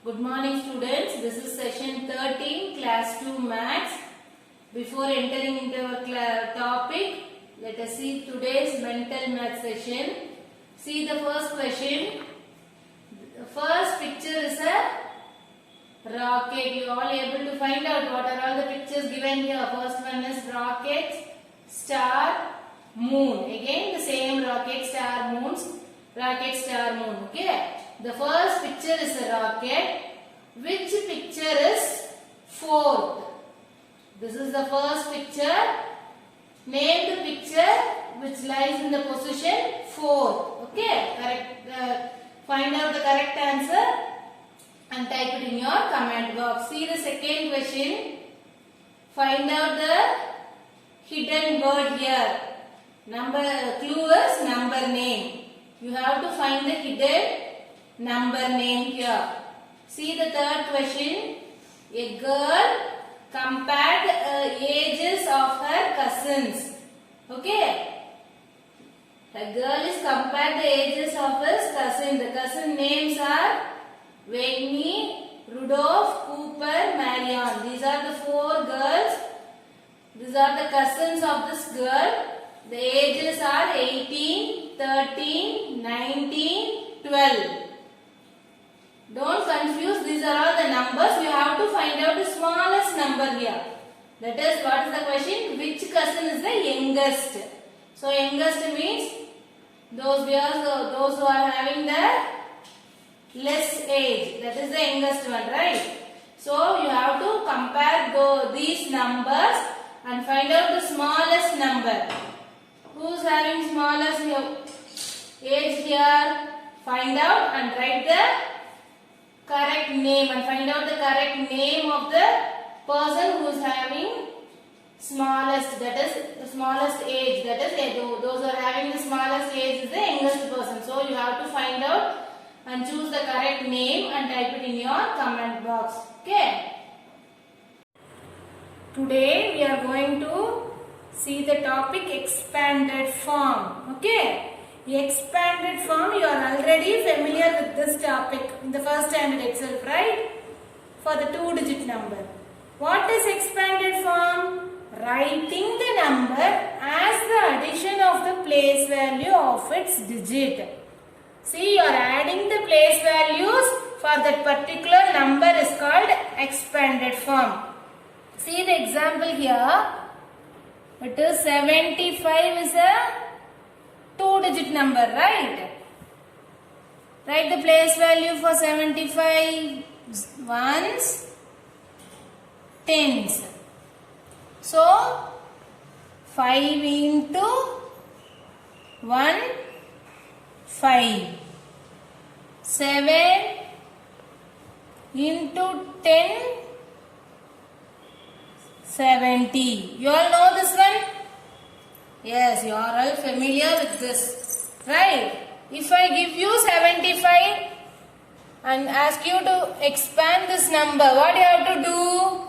Good morning students. This is session 13 class 2 maths. Before entering into our topic, let us see today's mental math session. See the first question. The first picture is a rocket. You all able to find out what are all the pictures given here. First one is rocket, star, moon. Again the same rocket, star, moons. Rocket, star, moon. Okay. The first picture is a rocket. Which picture is fourth? This is the first picture. Name the picture which lies in the position fourth. Okay. Correct. Find out the correct answer and type it in your comment box. See the second question. Find out the hidden word here. Clue is number name. You have to find the hidden number name here. See the third question. A girl compared ages of her cousins. Okay. A girl is compared the ages of his cousin. The cousin names are Wayne, Rudolph, Cooper, Marion. These are the four girls. These are the cousins of this girl. The ages are 18, 13, 19, 12. Don't confuse, these are all the numbers. You have to find out the smallest number here. That is, what is the question? Which cousin is the youngest? So, youngest means those who are having the less age. That is the youngest one, right? So, you have to compare these numbers and find out the smallest number. Who is having smallest age here? Find out and write the correct name and find out the correct name of the person who is having smallest, that is the smallest age. That is those who are having the smallest age is the youngest person. So you have to find out and choose the correct name and type it in your comment box. Okay. Today we are going to see the topic expanded form. Okay. Expanded form, you are already familiar with this topic in the first standard itself, right? For the 2-digit number. What is expanded form? Writing the number as the addition of the place value of its digit. See, you are adding the place values for that particular number is called expanded form. See the example here. It is 75 is a 2-digit number, right? Write the place value for 75 ones, tens. So, 5 into 1, 5. 7 into 10, 70. You all know this one? Yes, you are all familiar with this, right? If I give you 75 and ask you to expand this number, what you have to do?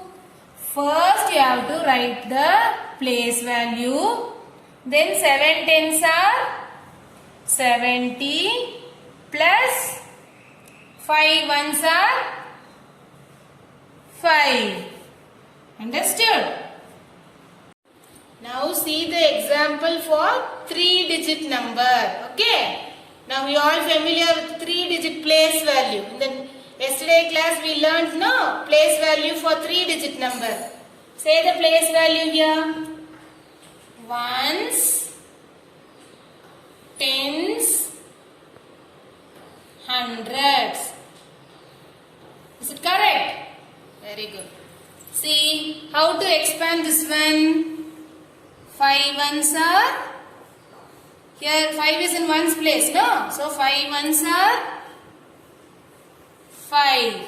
First, you have to write the place value. Then 7 tens are 70 plus 5 ones are 5. Understood? Now see the example for 3-digit number. Okay. Now we are all familiar with 3-digit place value. In the yesterday class we learned place value for 3-digit number. Say the place value here. Ones, tens, hundreds. Is it correct? Very good. See how to expand this one. 5 ones are, here 5 is in ones place, no? So 5 ones are 5.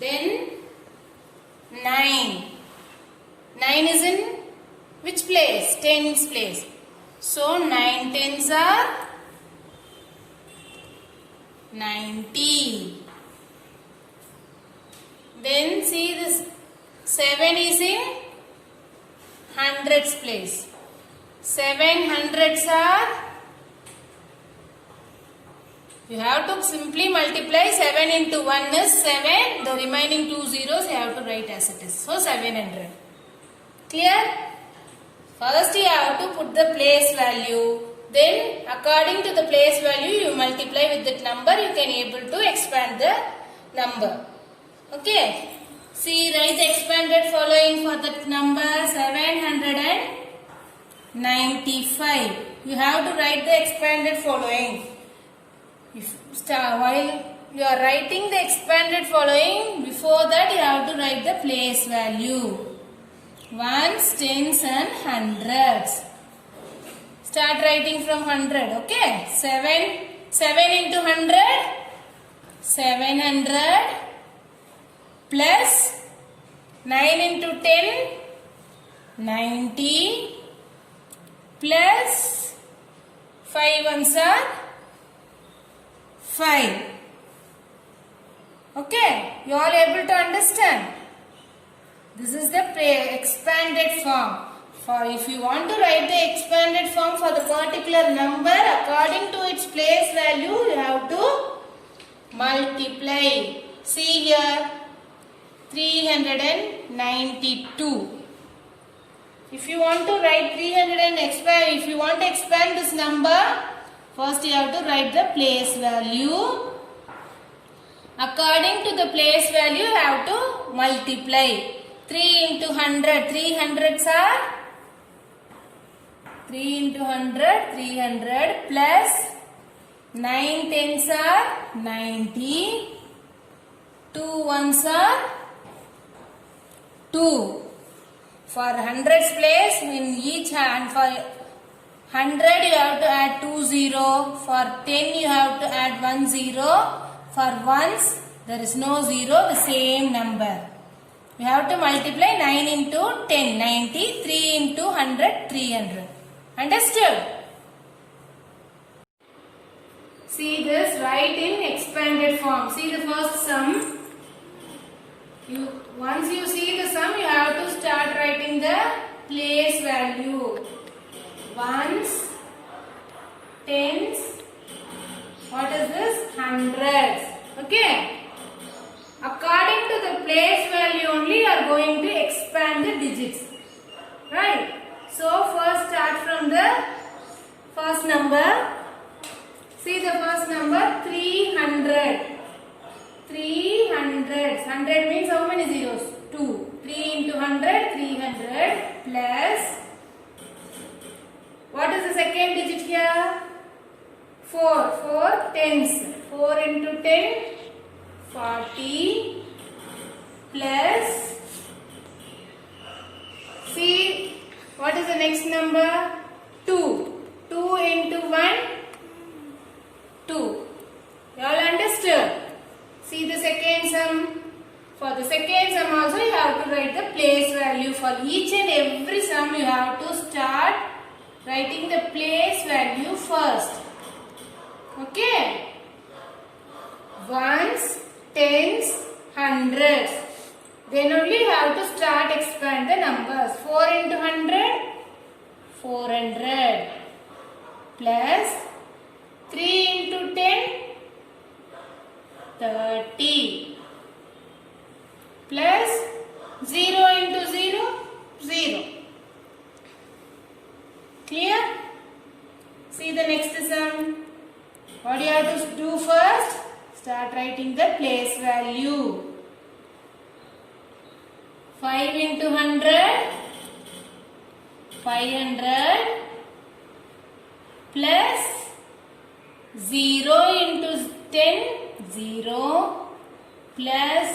Then 9. 9 is in which place? Tens place. So 9 tens are 90. Then see this 7 is in hundreds place. 7 hundreds are You have to simply multiply 7 into 1 is 7. The remaining 2 zeros you have to write as it is. So 700. Clear? First you have to put the place value. Then according to the place value you multiply with that number. You can able to expand the number. Okay. See, write the expanded following for that number 795. You have to write the expanded following. While you are writing the expanded following, before that you have to write the place value. Ones, tens and hundreds. Start writing from 100. Okay. 7 into 100. 700 plus 9 into 10. 90 plus 5 ones are 5. Okay, you all able to understand? This is the expanded form. For if you want to write the expanded form for the particular number according to its place value, you have to multiply. See here, 392. If you want to write 300 and expand, if you want to expand this number, first you have to write the place value. According to the place value, you have to multiply. 3 into 100, 300s are 3 into 100, 300 plus 9 tens are 90, 2 ones are 2. For hundreds place, in each hand, for 100 you have to add 2 0. For 10 you have to add 1 0. For ones there is no 0, the same number. You have to multiply 9 into 10, 90, 3 into 100, 300. Understood? See this, write in expanded form. See the first sum. Once you see the sum, you have to start writing the place value. Ones, tens, what is this? Hundreds. Okay. According to the place value only, you are going to expand the digits. Right. So first start from the first number. See the first number 300. 300. 100 means how many zeros? 2. 3 into 100, 300 plus. What is the second digit here? 4. 4 tens. 4 into 10, 40 plus. See, what is the next number? 2. 2 into 1, 2. You all understood? See the second sum. For the second sum also you have to write the place value. For each and every sum you have to start writing the place value first. Okay. Ones, tens, hundreds. Then only you have to start expand the numbers. 4 into 100, 400 plus 3 into 10, 30 plus 0 into 0, 0. Clear? See the next sum. What do you have to do first? Start writing the place value. 5 into 100, 500 plus 0 into 10, 0 plus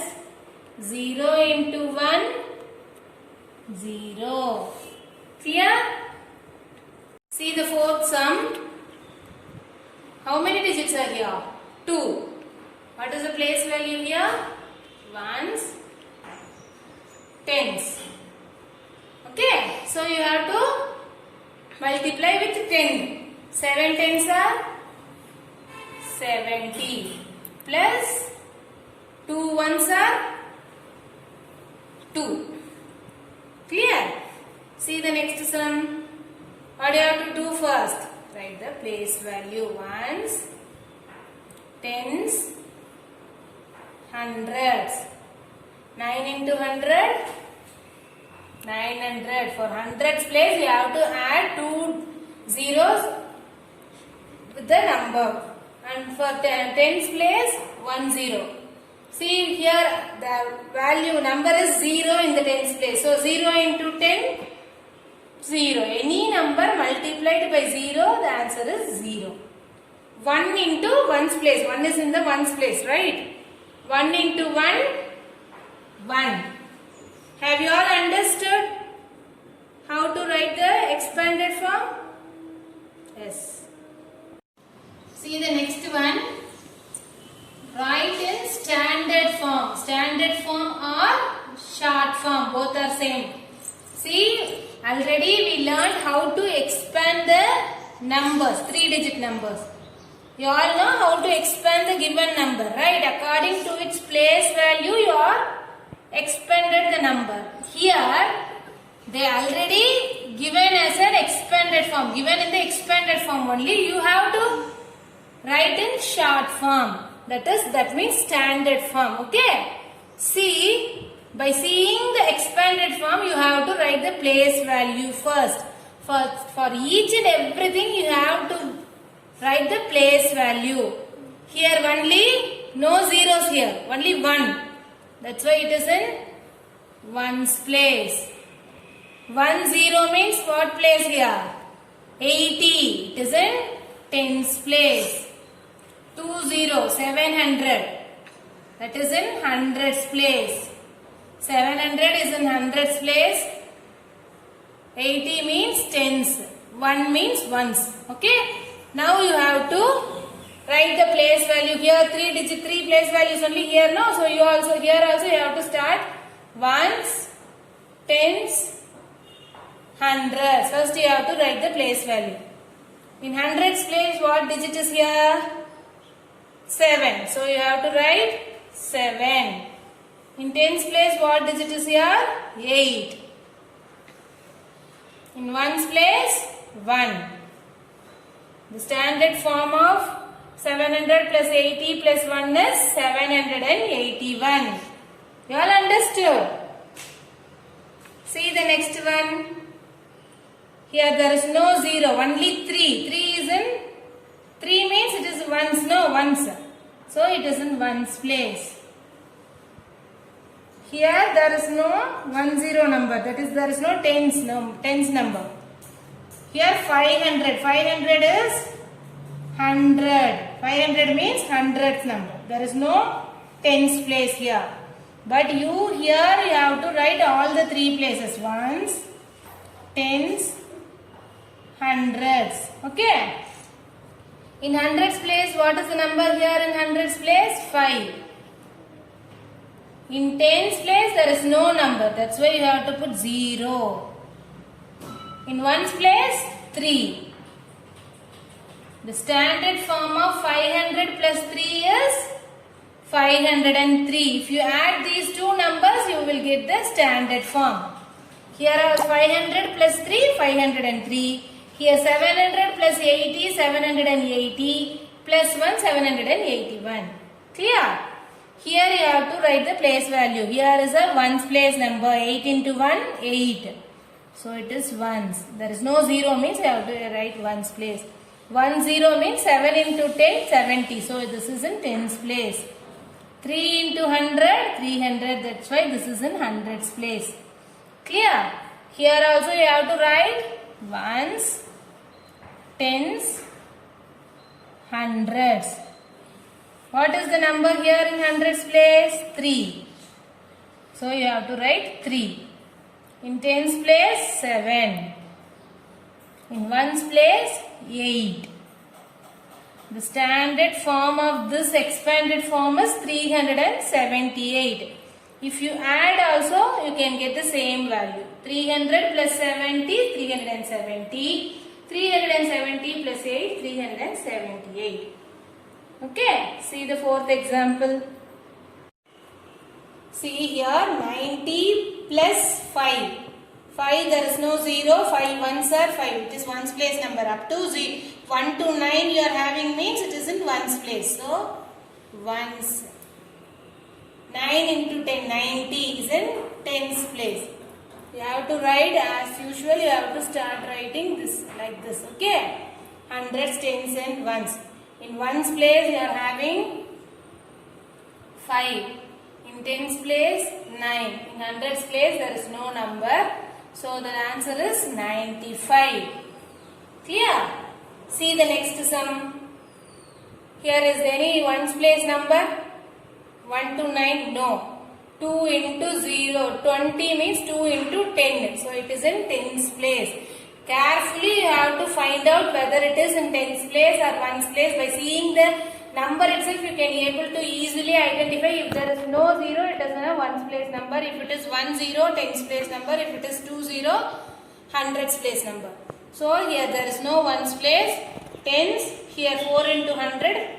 0 into 1, 0. Clear? See the fourth sum. How many digits are here? 2. What is the place value here? Ones, tens. Okay. So you have to multiply with 10. 7 tens are 70 plus 2 ones are 2. Clear? See the next sum. What do you have to do first? Write the place value. Ones, hundreds. 9 into 100, 900. For hundreds place, you have to add 2 zeros with the number. And for tens place, 1 0. See here, the value number is 0 in the tens place. So 0 into 10, 0. Any number multiplied by 0, the answer is 0. 1 into 1's place. 1 is in the 1's place, right? 1 into 1, 1. Have you all understood how to write the expanded form? Yes. See the next one. Write in standard form. Standard form or short form. Both are same. See, already we learned how to expand the numbers. 3-digit numbers. You all know how to expand the given number, right? According to its place value, you are expanded the number. Here, they already given as an expanded form. Given in the expanded form only, you have to write in short form. That means standard form. Okay? See, by seeing the expanded form, you have to write the place value first. For each and everything, you have to write the place value. Here only no zeros here. Only 1. That's why it is in 1's place. 1 0 means what place here? 80. It is in 10's place. 2 0, 700. That is in hundreds place. 700 is in hundreds place. 80 means tens. 1 means ones. Okay? Now you have to write the place value here. 3 place values only here. No? So you also here also you have to start ones, tens, hundreds. First you have to write the place value. In hundreds place what digit is here? 7. So you have to write 7. In tens place what digit is here? 8. In ones place 1. The standard form of 700 plus 80 plus 1 is 781. You all understood? See the next one. Here there is no 0, only 3. 3 is in 3 means it is ones, no ones. So it is in ones place. Here there is no 10 number, that is there is no tens number. Here 500. 500 is 100. 500 means hundredth number. There is no tens place here. But you here you have to write all the 3 places. Ones, tens, hundreds. Okay. In hundreds place, what is the number here in hundreds place? 5. In tens place, there is no number. That's why you have to put 0. In ones place, 3. The standard form of 500 plus 3 is 503. If you add these two numbers, you will get the standard form. Here are 500 plus 3, 503. Here 700 plus 80, 780. Plus 1, 781. Clear? Here you have to write the place value. Here is a ones place number. 8 into 1, 8. So it is ones. There is no 0 means you have to write ones place. 1 0 means 7 into 10, 70. So this is in tens place. 3 into 100, 300. That's why this is in hundreds place. Clear? Here also you have to write ones, tens, hundreds. What is the number here in hundreds place? 3. So you have to write 3. In tens place 7. In ones place 8. The standard form of this expanded form is 378. If you add also, you can get the same value. 300 plus 70, 370. 370 plus 8, 378. Okay, see the fourth example. See here 90 plus 5. 5 there is no 0, 5 ones are 5. It is ones place number. Up to 1 to 9 you are having means it is in ones place. So ones. 9 into 10, 90 is in tens place. You have to write as usual. You have to start writing this like this. Okay. Hundreds, tens and ones. In ones place you are having 5. In tens place 9. In hundreds place there is no number. So the answer is 95. Clear? See the next sum. Here is any ones place number? 1 to 9? No. 2 into 0. 20 means 2 into 10. So it is in tens place. Carefully you have to find out whether it is in tens place or ones place. By seeing the number itself you can able to easily identify. If there is no 0, it is a ones place number. If it is 10, tens place number. If it is 20, hundreds place number. So here there is no ones place. Tens, here 4 into 100,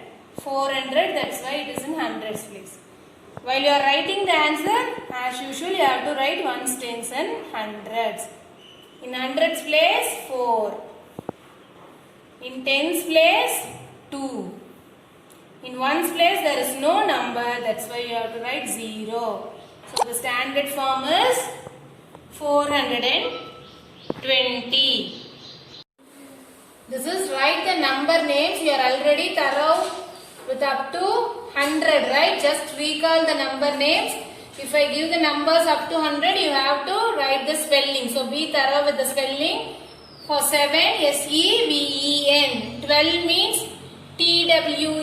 400. That's why it is in hundreds place. While you are writing the answer, as usual you have to write ones, tens and hundreds. In hundreds place 4. In tens place 2. In ones place there is no number, that's why you have to write 0. So the standard form is 420. This is write the number names. You are already thorough with up to 100, right? Just recall the number names. If I give the numbers up to 100, you have to write the spelling. So be thorough with the spelling. For 7, S-E-V-E-N. 12 means T-W-E-L-V-E.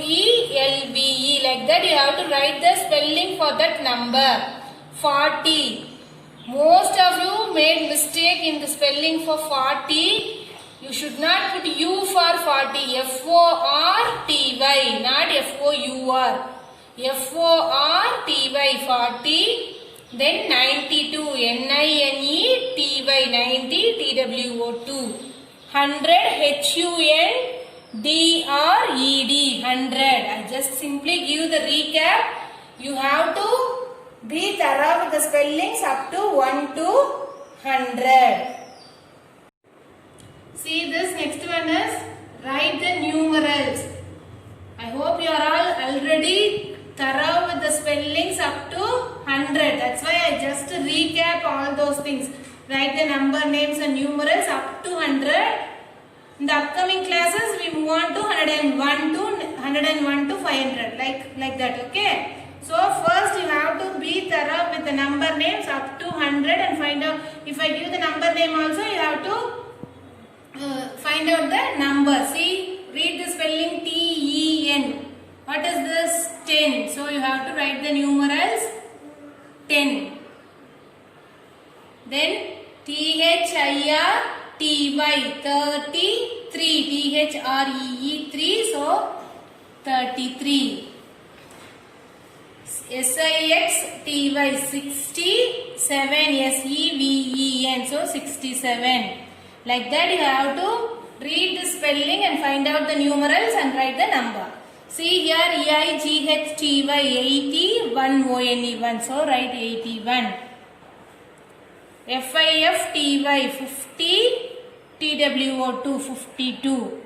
Like that you have to write the spelling for that number. 40. Most of you made mistake in the spelling for 40. You should not put U for 40. F-O-R-T-Y, not F-O-U-R. F-O-R-T-Y, 40. Then 92, N-I-N-E-T-Y, 90, T-W-O-2. 100, H-U-N-D-R-E-D, 100. I just simply give the recap. You have to be thorough with the spellings up to 1 to 100. See this next one is write the numerals. I hope you are all already thorough with the spellings up to 100. That's why I just recap all those things. Write the number names and numerals up to 100. In the upcoming classes we move on to 101 to 500 like that. Okay. So first you have to be thorough with the number names up to 100 and find out. If I give the number name also, you have to find out the number. See, read the spelling T-E-N. What is this? 10. So you have to write the numerals 10. Then T-H-I-R-T-Y, 33. T-H-R-E-E, 3. So 33. S-I-X-T-Y, 60. 7. S-E-V-E-N. So 67. Like that you have to read the spelling and find out the numerals and write the number. See here E-I-G-H-T-Y, 81, O-N-E, 1. So write 81. F-I-F-T-Y, 50, T-W-O-2, 52.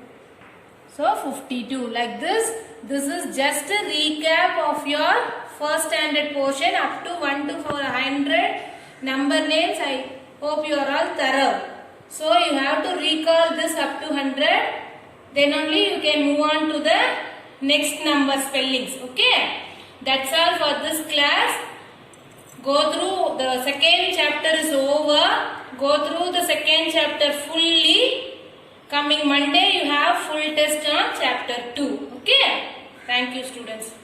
So 52. Like this. This is just a recap of your first standard portion up to 1 to 400 number names. I hope you are all thorough. So you have to recall this up to 100. Then only you can move on to the next number spellings. Okay. That's all for this class. Go through the second chapter is over. Go through the second chapter fully. Coming Monday you have full test on chapter 2. Okay. Thank you students.